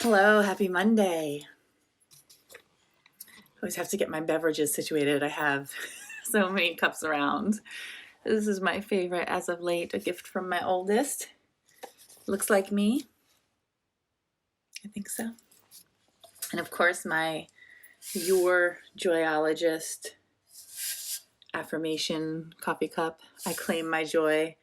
Hello, happy Monday. Always have to get my beverages situated. I have so many cups around. This is my favorite as of late, a gift from my oldest. Looks like me. I think so. And of course, Your Joyologist affirmation coffee cup. I claim my joy.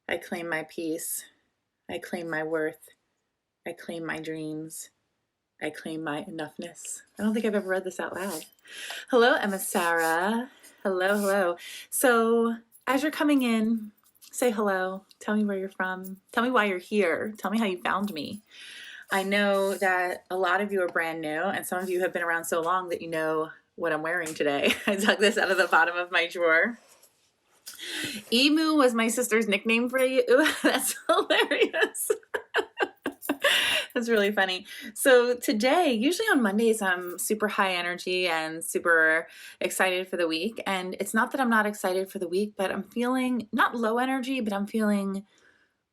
I claim my peace. I claim my worth. I claim my dreams. I claim my enoughness. I don't think I've ever read this out loud. Hello, Emma Sarah. Hello, hello. So as you're coming in, say hello. Tell me where you're from. Tell me why you're here. Tell me how you found me. I know that a lot of you are brand new, and some of you have been around so long that you know what I'm wearing today. I dug this out of the bottom of my drawer. Emu was my sister's nickname for you. That's hilarious. That's really funny. So today, usually on Mondays, I'm super high energy and super excited for the week. And it's not that I'm not excited for the week, but I'm feeling not low energy, but I'm feeling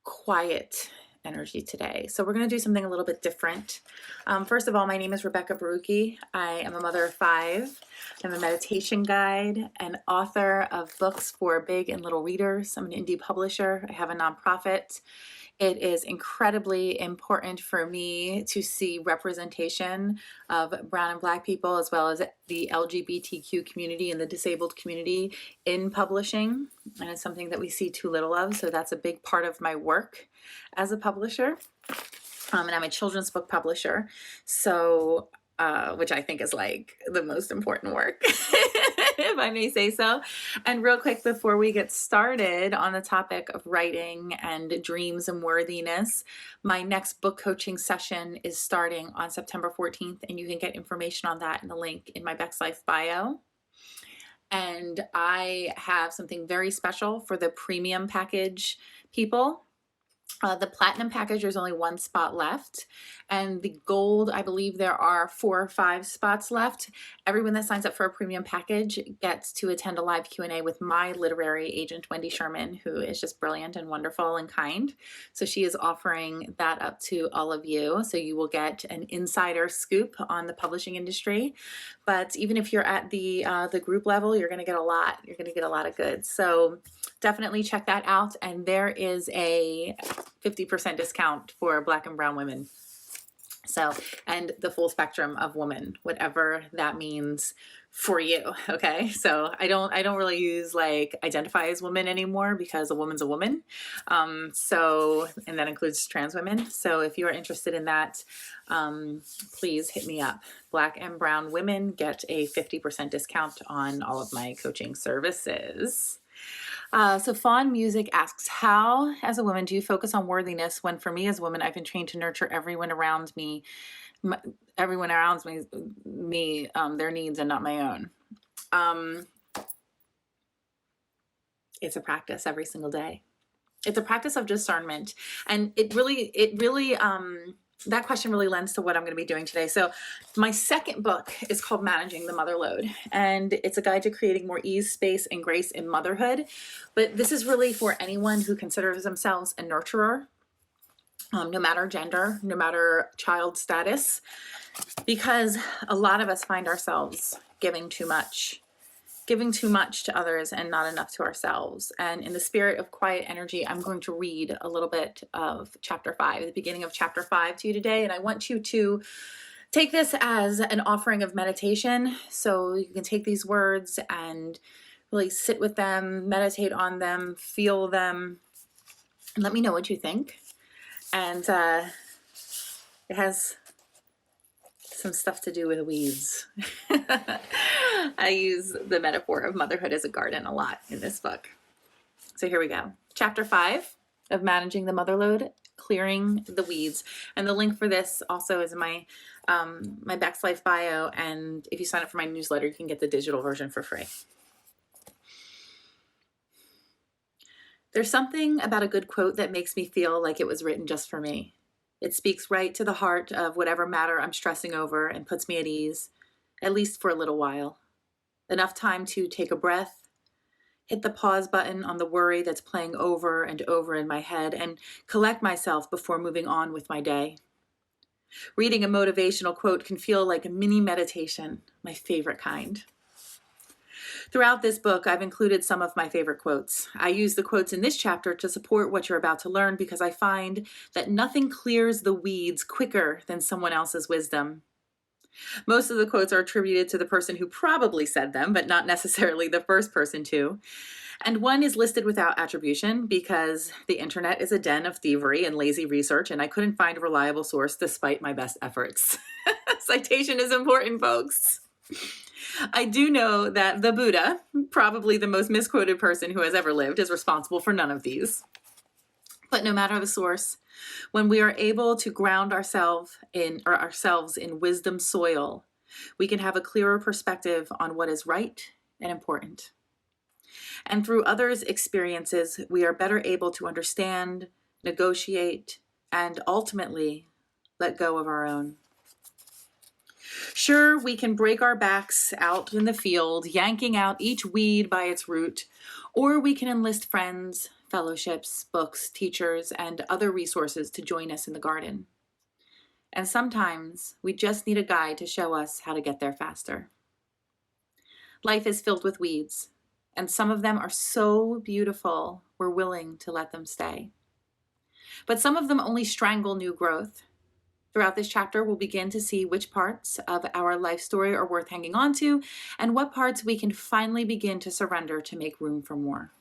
quiet energy today. So we're going to do something a little bit different. First of all, my name is Rebekah Borucki. I am a mother of 5. I'm a meditation guide and author of books for big and little readers. I'm an indie publisher. I have a nonprofit. It is incredibly important for me to see representation of brown and black people, as well as the LGBTQ community and the disabled community in publishing. And it's something that we see too little of. So that's a big part of my work as a publisher. And I'm a children's book publisher. So which I think is like the most important work, if I may say so. And real quick, before we get started on the topic of writing and dreams and worthiness, my next book coaching session is starting on September 14th, and you can get information on that in the link in my BEXLIFE bio. And I have something very special for the premium package people. The platinum package, there's only 1 spot left, and the gold, I believe there are 4 or 5 spots left. Everyone that signs up for a premium package gets to attend a live Q&A with my literary agent, Wendy Sherman, who is just brilliant and wonderful and kind. So she is offering that up to all of you. So you will get an insider scoop on the publishing industry. But even if you're at the group level, you're going to get a lot. You're going to get a lot of goods. So definitely check that out. And there is a 50% discount for Black and brown women. So, and the full spectrum of woman, whatever that means for you. Okay. So I don't really use like identify as woman anymore, because a woman's a woman. And that includes trans women. So if you are interested in that, please hit me up. Black and brown women get a 50% discount on all of my coaching services. So Fawn Music asks, how, as a woman, do you focus on worthiness when, for me as a woman, I've been trained to nurture everyone around me, their needs and not my own? It's a practice every single day. It's a practice of discernment, and it really, that question really lends to what I'm going to be doing today. So my second book is called Managing the Mother Load, and it's a guide to creating more ease, space, and grace in motherhood. But this is really for anyone who considers themselves a nurturer, no matter gender, no matter child status, because a lot of us find ourselves giving too much to others and not enough to ourselves. And in the spirit of quiet energy, I'm going to read a little bit of chapter 5, the beginning of chapter 5 to you today. And I want you to take this as an offering of meditation. So you can take these words and really sit with them, meditate on them, feel them, and let me know what you think. And it has some stuff to do with weeds. I use the metaphor of motherhood as a garden a lot in this book. So here we go. Chapter 5 of Managing the Mother Load, Clearing the Weeds. And the link for this also is in my BEXLIFE bio. And if you sign up for my newsletter, you can get the digital version for free. There's something about a good quote that makes me feel like it was written just for me. It speaks right to the heart of whatever matter I'm stressing over and puts me at ease, at least for a little while. Enough time to take a breath, hit the pause button on the worry that's playing over and over in my head, and collect myself before moving on with my day. Reading a motivational quote can feel like a mini meditation, my favorite kind. Throughout this book, I've included some of my favorite quotes. I use the quotes in this chapter to support what you're about to learn because I find that nothing clears the weeds quicker than someone else's wisdom. Most of the quotes are attributed to the person who probably said them, but not necessarily the first person to. And one is listed without attribution because the internet is a den of thievery and lazy research, and I couldn't find a reliable source despite my best efforts. Citation is important, folks. I do know that the Buddha, probably the most misquoted person who has ever lived, is responsible for none of these. But no matter the source, when we are able to ground ourselves in wisdom soil, we can have a clearer perspective on what is right and important. And through others' experiences, we are better able to understand, negotiate, and ultimately let go of our own. Sure, we can break our backs out in the field, yanking out each weed by its root, or we can enlist friends, fellowships, books, teachers, and other resources to join us in the garden. And sometimes we just need a guide to show us how to get there faster. Life is filled with weeds, and some of them are so beautiful, we're willing to let them stay. But some of them only strangle new growth. Throughout this chapter, we'll begin to see which parts of our life story are worth hanging on to and what parts we can finally begin to surrender to make room for more.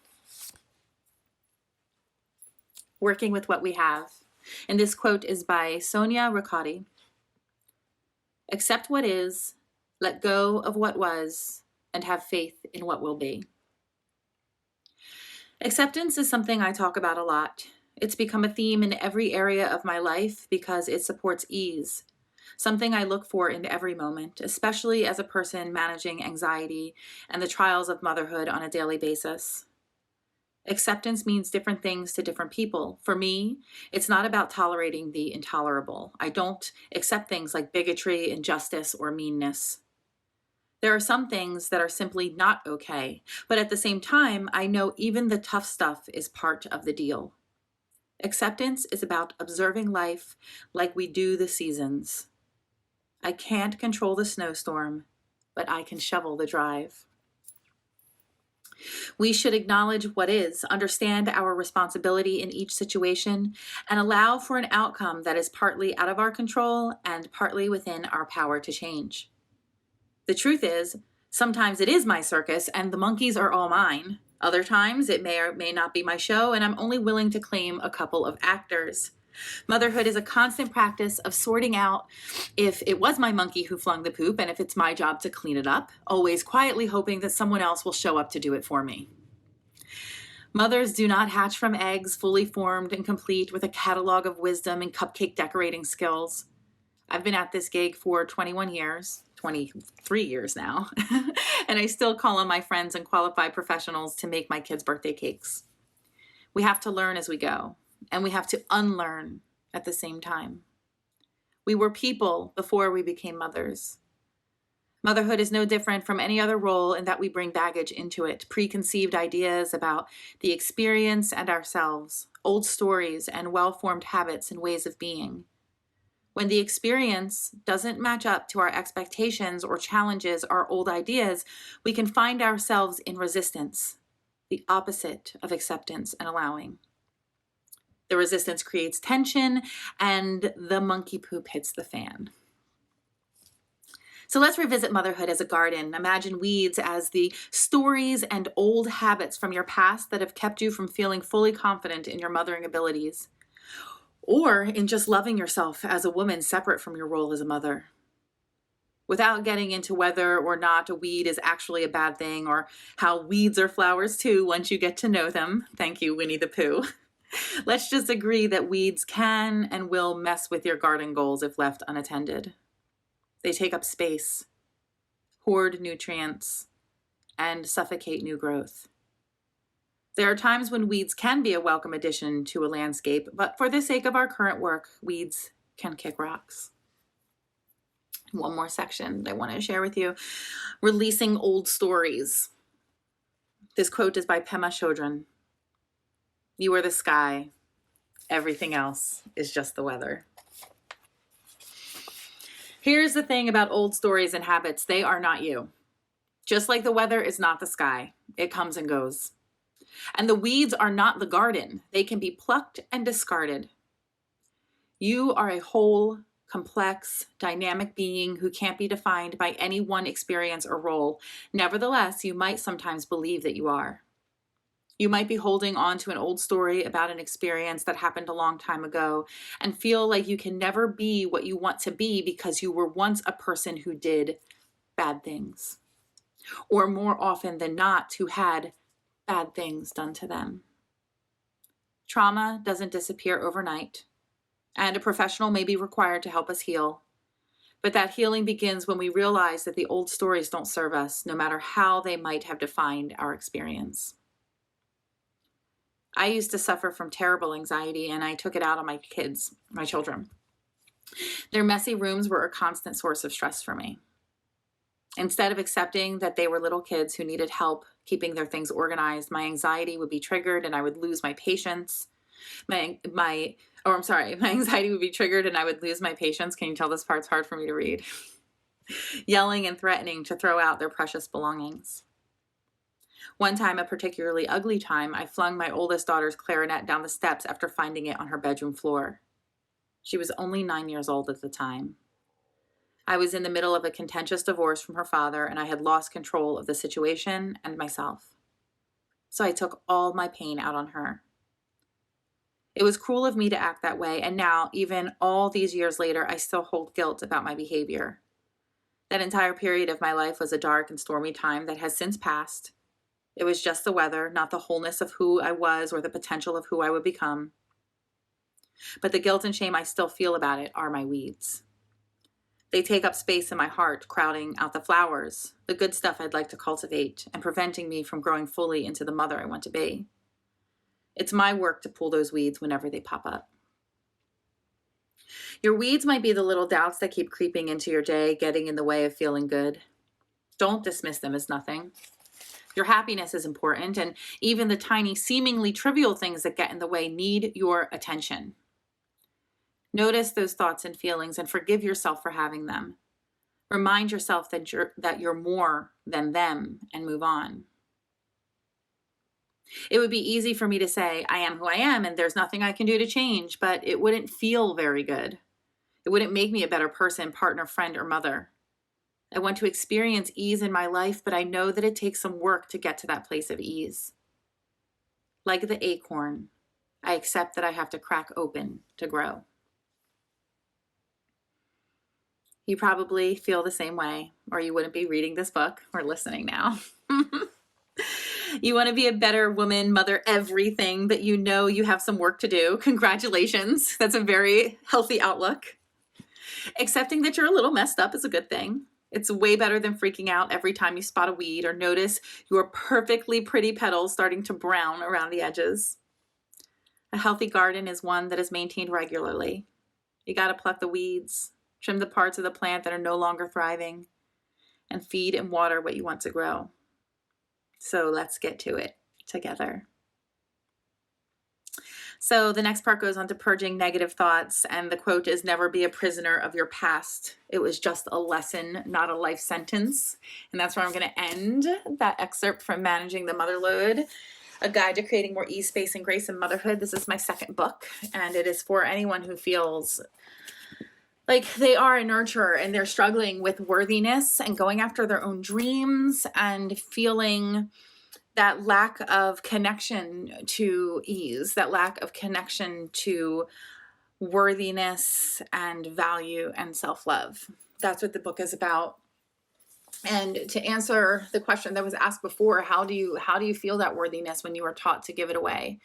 Working with what we have. And this quote is by Sonia Riccati. Accept what is, let go of what was, and have faith in what will be. Acceptance is something I talk about a lot. It's become a theme in every area of my life because it supports ease, something I look for in every moment, especially as a person managing anxiety and the trials of motherhood on a daily basis. Acceptance means different things to different people. For me, it's not about tolerating the intolerable. I don't accept things like bigotry, injustice, or meanness. There are some things that are simply not okay, but at the same time, I know even the tough stuff is part of the deal. Acceptance is about observing life like we do the seasons. I can't control the snowstorm, but I can shovel the drive. We should acknowledge what is, understand our responsibility in each situation, and allow for an outcome that is partly out of our control and partly within our power to change. The truth is, sometimes it is my circus and the monkeys are all mine. Other times it may or may not be my show and I'm only willing to claim a couple of actors. Motherhood is a constant practice of sorting out if it was my monkey who flung the poop and if it's my job to clean it up, always quietly hoping that someone else will show up to do it for me. Mothers do not hatch from eggs fully formed and complete with a catalog of wisdom and cupcake decorating skills. I've been at this gig for 21 years. 23 years now, and I still call on my friends and qualified professionals to make my kids' birthday cakes. We have to learn as we go, and we have to unlearn at the same time. We were people before we became mothers. Motherhood is no different from any other role in that we bring baggage into it, preconceived ideas about the experience and ourselves, old stories and well-formed habits and ways of being. When the experience doesn't match up to our expectations or challenges our old ideas, we can find ourselves in resistance, the opposite of acceptance and allowing. The resistance creates tension, and the monkey poop hits the fan. So let's revisit motherhood as a garden. Imagine weeds as the stories and old habits from your past that have kept you from feeling fully confident in your mothering abilities, or in just loving yourself as a woman separate from your role as a mother. Without getting into whether or not a weed is actually a bad thing or how weeds are flowers too once you get to know them. Thank you, Winnie the Pooh. Let's just agree that weeds can and will mess with your garden goals if left unattended. They take up space, hoard nutrients, and suffocate new growth. There are times when weeds can be a welcome addition to a landscape, but for the sake of our current work, weeds can kick rocks. One more section I want to share with you. Releasing old stories. This quote is by Pema Chodron. You are the sky. Everything else is just the weather. Here's the thing about old stories and habits. They are not you. Just like the weather is not the sky. It comes and goes. And the weeds are not the garden. They can be plucked and discarded. You are a whole, complex, dynamic being who can't be defined by any one experience or role. Nevertheless, you might sometimes believe that you are. You might be holding on to an old story about an experience that happened a long time ago and feel like you can never be what you want to be because you were once a person who did bad things, or more often than not, who had bad things done to them. Trauma doesn't disappear overnight, and a professional may be required to help us heal. But that healing begins when we realize that the old stories don't serve us, no matter how they might have defined our experience. I used to suffer from terrible anxiety, and I took it out on my kids, my children. Their messy rooms were a constant source of stress for me. Instead of accepting that they were little kids who needed help keeping their things organized, my anxiety would be triggered and I would lose my patience. My anxiety would be triggered and I would lose my patience. Can you tell this part's hard for me to read? Yelling and threatening to throw out their precious belongings. One time, a particularly ugly time, I flung my oldest daughter's clarinet down the steps after finding it on her bedroom floor. She was only 9 years old at the time. I was in the middle of a contentious divorce from her father, and I had lost control of the situation and myself. So I took all my pain out on her. It was cruel of me to act that way, and now, even all these years later, I still hold guilt about my behavior. That entire period of my life was a dark and stormy time that has since passed. It was just the weather, not the wholeness of who I was or the potential of who I would become. But the guilt and shame I still feel about it are my weeds. They take up space in my heart, crowding out the flowers, the good stuff I'd like to cultivate, and preventing me from growing fully into the mother I want to be. It's my work to pull those weeds whenever they pop up. Your weeds might be the little doubts that keep creeping into your day, getting in the way of feeling good. Don't dismiss them as nothing. Your happiness is important, and even the tiny, seemingly trivial things that get in the way need your attention. Notice those thoughts and feelings and forgive yourself for having them. Remind yourself that you're more than them and move on. It would be easy for me to say, I am who I am and there's nothing I can do to change, but it wouldn't feel very good. It wouldn't make me a better person, partner, friend, or mother. I want to experience ease in my life, but I know that it takes some work to get to that place of ease. Like the acorn, I accept that I have to crack open to grow. You probably feel the same way, or you wouldn't be reading this book or listening now. You want to be a better woman, mother, everything, but you know you have some work to do. Congratulations. That's a very healthy outlook. Accepting that you're a little messed up is a good thing. It's way better than freaking out every time you spot a weed or notice your perfectly pretty petals starting to brown around the edges. A healthy garden is one that is maintained regularly. You got to pluck the weeds, trim the parts of the plant that are no longer thriving, and feed and water what you want to grow. So let's get to it together. So the next part goes on to purging negative thoughts, and the quote is, never be a prisoner of your past. It was just a lesson, not a life sentence. And that's where I'm going to end that excerpt from Managing the Motherload, A Guide to Creating More Ease, Space, and Grace in Motherhood. This is my second book, and it is for anyone who feels like they are a nurturer and they're struggling with worthiness and going after their own dreams and feeling that lack of connection to ease, that lack of connection to worthiness and value and self-love. That's what the book is about. And to answer the question that was asked before, how do you feel that worthiness when you are taught to give it away?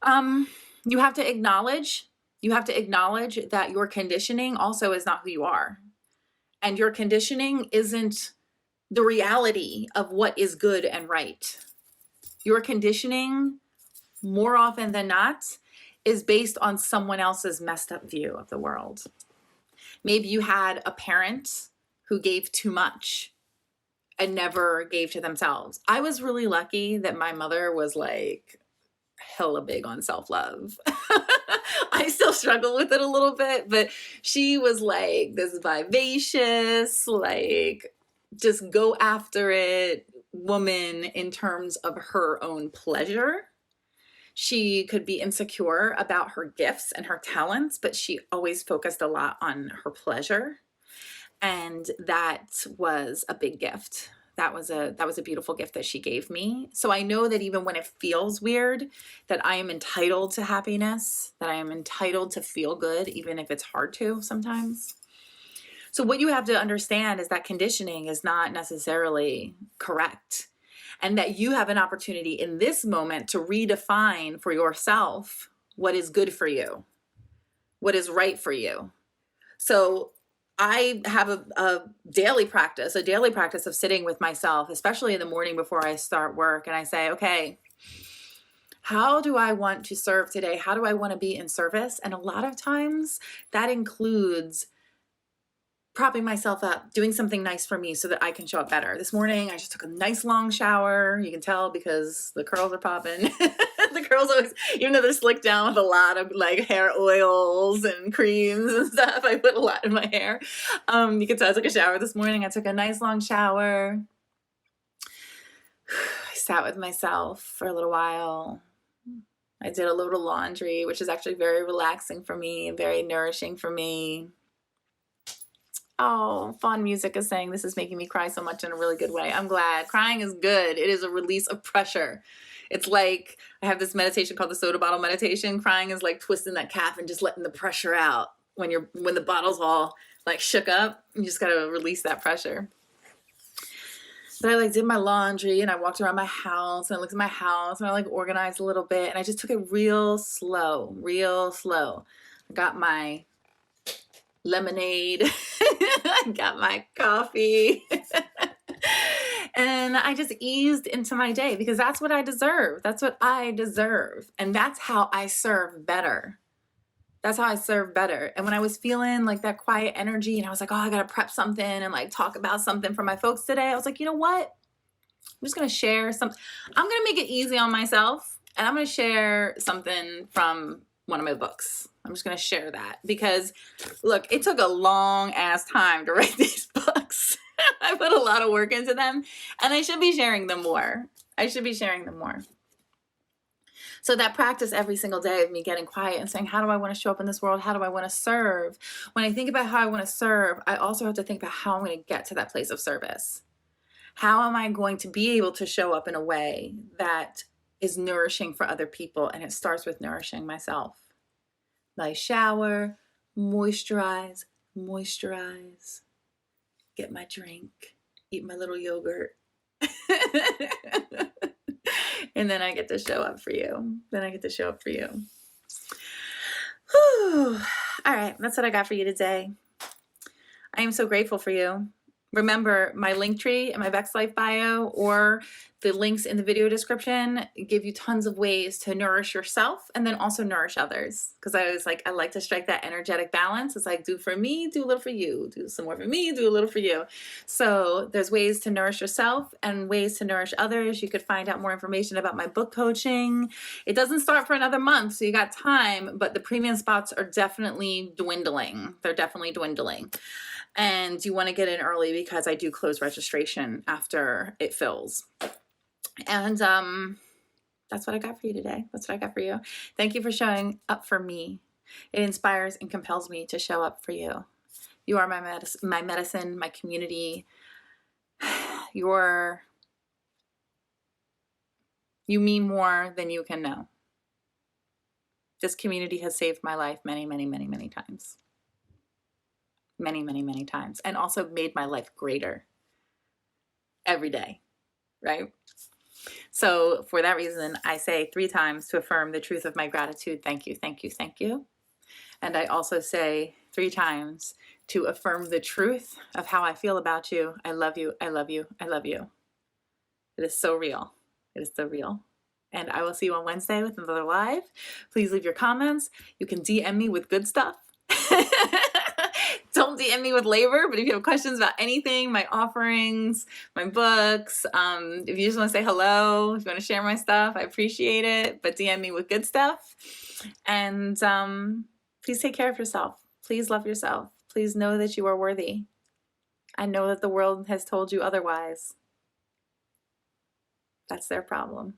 You have to acknowledge that your conditioning also is not who you are. And your conditioning isn't the reality of what is good and right. Your conditioning, more often than not, is based on someone else's messed up view of the world. Maybe you had a parent who gave too much and never gave to themselves. I was really lucky that my mother was like hella big on self-love. I still struggle with it a little bit, but she was like this vivacious, like just go after it woman in terms of her own pleasure. She could be insecure about her gifts and her talents, but she always focused a lot on her pleasure. And that was a big gift. That was a beautiful gift that she gave me. So I know that even when it feels weird, that I am entitled to happiness, that I am entitled to feel good, even if it's hard to sometimes. So what you have to understand is that conditioning is not necessarily correct, and that you have an opportunity in this moment to redefine for yourself what is good for you, what is right for you. So I have a daily practice of sitting with myself, especially in the morning before I start work. And I say, okay, how do I want to serve today? How do I want to be in service? And a lot of times that includes propping myself up, doing something nice for me so that I can show up better. This morning, I just took a nice long shower. You can tell because the curls are popping. The curls always, even though they're slicked down with a lot of like hair oils and creams and stuff, I put a lot in my hair. You can tell I took a shower this morning. I took a nice long shower. I sat with myself for a little while. I did a little laundry, which is actually very relaxing for me and very nourishing for me. Oh, fun music is saying this is making me cry so much in a really good way. I'm glad. Crying is good. It is a release of pressure. It's like I have this meditation called the soda bottle meditation. Crying is like twisting that cap and just letting the pressure out. When the bottle's all like shook up, you just gotta release that pressure. But I like did my laundry and I walked around my house and I looked at my house and I like organized a little bit and I just took it real slow, real slow. I got my lemonade. I got my coffee. And I just eased into my day because that's what I deserve. That's what I deserve. And that's how I serve better. That's how I serve better. And when I was feeling like that quiet energy and I was like, oh, I got to prep something and like talk about something for my folks today, I was like, you know what? I'm just going to share some. I'm going to make it easy on myself and I'm going to share something from one of my books. I'm just going to share that because look, it took a long ass time to write these books. I put a lot of work into them and I should be sharing them more. So that practice every single day of me getting quiet and saying, how do I want to show up in this world? How do I want to serve? When I think about how I want to serve, I also have to think about how I'm going to get to that place of service. How am I going to be able to show up in a way that is nourishing for other people? And it starts with nourishing myself. Nice shower, moisturize, get my drink, eat my little yogurt. And then I get to show up for you. Whew. All right, that's what I got for you today. I am so grateful for you. Remember, my Linktree and my BEXLIFE bio or the links in the video description give you tons of ways to nourish yourself and then also nourish others. Because I like to strike that energetic balance. It's like, do for me, do a little for you. Do some more for me, do a little for you. So there's ways to nourish yourself and ways to nourish others. You could find out more information about my book coaching. It doesn't start for another month, so you got time, but the premium spots are definitely dwindling. They're definitely dwindling. And you want to get in early because I do close registration after it fills. And that's what I got for you today. That's what I got for you. Thank you for showing up for me. It inspires and compels me to show up for you. You are my medicine, my community. You mean more than you can know. This community has saved my life many, many, many, many times. Many, many, many times. And also made my life greater every day, right? So for that reason, I say 3 times to affirm the truth of my gratitude. Thank you, thank you, thank you. And I also say 3 times to affirm the truth of how I feel about you. I love you, I love you, I love you. It is so real. It is so real. And I will see you on Wednesday with another live. Please leave your comments. You can DM me with good stuff. Don't DM me with labor, but if you have questions about anything, my offerings, my books, if you just want to say hello, if you want to share my stuff, I appreciate it, but DM me with good stuff. And please take care of yourself. Please love yourself. Please know that you are worthy. I know that the world has told you otherwise. That's their problem.